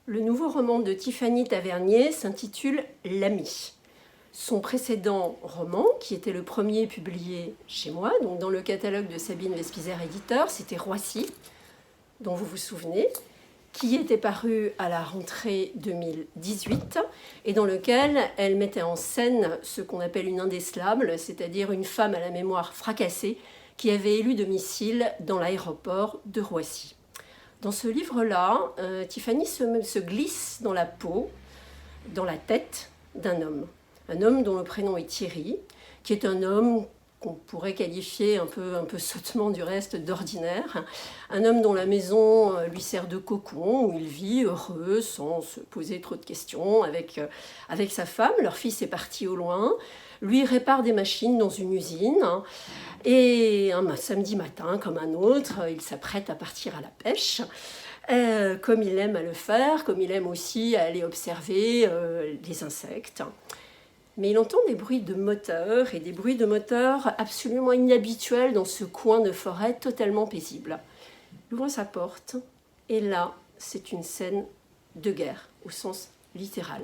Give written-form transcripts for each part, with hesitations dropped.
Le nouveau roman de Tiffany Tavernier s'intitule L'Ami. Son précédent roman, qui était le premier publié chez moi, donc dans le catalogue de Sabine Vespizer éditeur, c'était Roissy, dont vous vous souvenez, qui était paru à la rentrée 2018 et dans lequel elle mettait en scène ce qu'on appelle une indécelable, c'est-à-dire une femme à la mémoire fracassée qui avait élu domicile dans l'aéroport de Roissy. Dans ce livre-là, Tiffany se glisse dans la peau, dans la tête d'un homme. Un homme dont le prénom est Thierry, qui est un homme qu'on pourrait qualifier un peu sottement du reste d'ordinaire. Un homme dont la maison lui sert de cocon, où il vit heureux, sans se poser trop de questions, avec sa femme. Leur fils est parti au loin. Lui répare des machines dans une usine. Et un samedi matin, comme un autre, il s'apprête à partir à la pêche. Comme il aime à le faire, comme il aime aussi à aller observer les insectes. Mais il entend des bruits de moteurs, et des bruits de moteurs absolument inhabituels dans ce coin de forêt totalement paisible. Il ouvre sa porte, et là, c'est une scène de guerre, au sens littéral.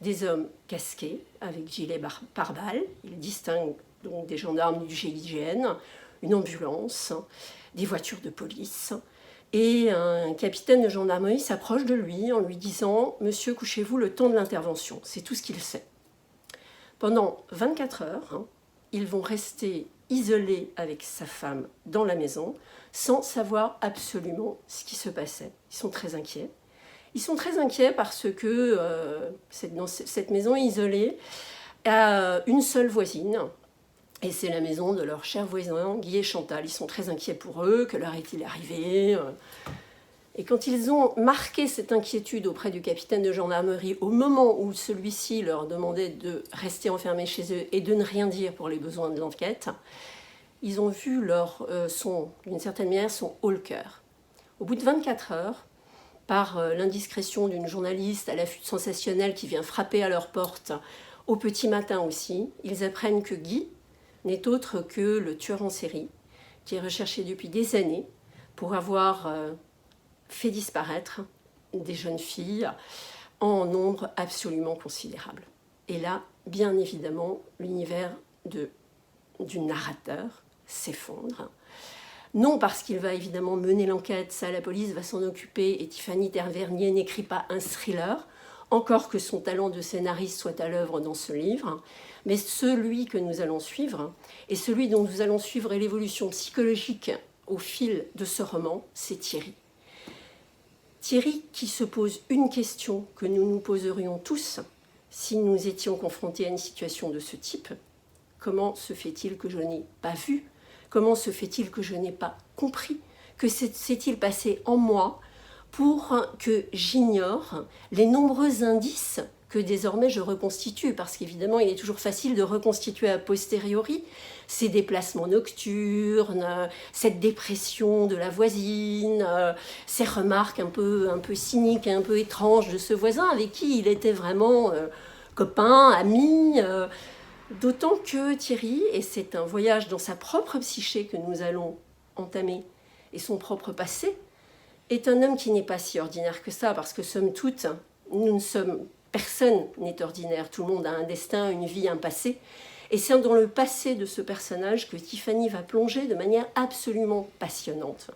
Des hommes casqués, avec gilet pare-balles, il distingue donc des gendarmes du GIGN, une ambulance, des voitures de police, et un capitaine de gendarmerie s'approche de lui en lui disant « Monsieur, couchez-vous le temps de l'intervention ». C'est tout ce qu'il sait. Pendant 24 heures, ils vont rester isolés avec sa femme dans la maison, sans savoir absolument ce qui se passait. Ils sont très inquiets. Ils sont très inquiets parce que dans cette maison isolée a une seule voisine, et c'est la maison de leur cher voisin Guy et Chantal. Ils sont très inquiets pour eux, que leur est-il arrivé ? Et quand ils ont marqué cette inquiétude auprès du capitaine de gendarmerie, au moment où celui-ci leur demandait de rester enfermés chez eux et de ne rien dire pour les besoins de l'enquête, ils ont vu d'une certaine manière, son haut le cœur. Au bout de 24 heures, par l'indiscrétion d'une journaliste à l'affût sensationnel qui vient frapper à leur porte, au petit matin aussi, ils apprennent que Guy n'est autre que le tueur en série, qui est recherché depuis des années pour avoir fait disparaître des jeunes filles en nombre absolument considérable. Et là, bien évidemment, l'univers du narrateur s'effondre. Non parce qu'il va évidemment mener l'enquête, ça la police va s'en occuper, et Tiffany Tavernier n'écrit pas un thriller, encore que son talent de scénariste soit à l'œuvre dans ce livre, mais celui que nous allons suivre, et celui dont nous allons suivre l'évolution psychologique au fil de ce roman, c'est Thierry. Thierry qui se pose une question que nous nous poserions tous si nous étions confrontés à une situation de ce type. Comment se fait-il que je n'ai pas vu ? Comment se fait-il que je n'ai pas compris ? Que s'est-il passé en moi pour que j'ignore les nombreux indices que désormais je reconstitue, parce qu'évidemment il est toujours facile de reconstituer a posteriori ces déplacements nocturnes, cette dépression de la voisine, ces remarques un peu cyniques et un peu étranges de ce voisin avec qui il était vraiment copain, ami, d'autant que Thierry, et c'est un voyage dans sa propre psyché que nous allons entamer, et son propre passé, est un homme qui n'est pas si ordinaire que ça, parce que somme toute, personne n'est ordinaire, tout le monde a un destin, une vie, un passé. Et c'est dans le passé de ce personnage que Tiffany va plonger de manière absolument passionnante.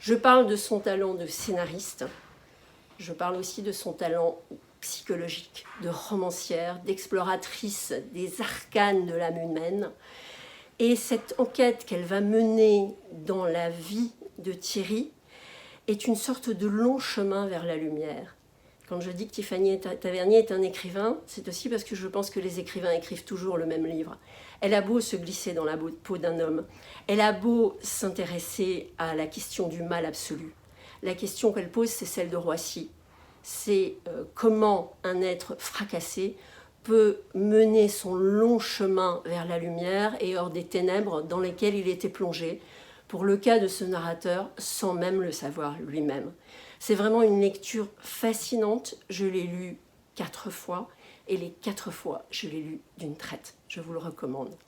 Je parle de son talent de scénariste, je parle aussi de son talent psychologique, de romancière, d'exploratrice des arcanes de l'âme humaine. Et cette enquête qu'elle va mener dans la vie de Thierry est une sorte de long chemin vers la lumière. Quand je dis que Tiffany Tavernier est un écrivain, c'est aussi parce que je pense que les écrivains écrivent toujours le même livre. Elle a beau se glisser dans la peau d'un homme, elle a beau s'intéresser à la question du mal absolu. La question qu'elle pose, c'est celle de Roissy. C'est comment un être fracassé peut mener son long chemin vers la lumière et hors des ténèbres dans lesquelles il était plongé, pour le cas de ce narrateur, sans même le savoir lui-même. C'est vraiment une lecture fascinante. Je l'ai lu 4 fois, et les 4 fois, je l'ai lu d'une traite. Je vous le recommande.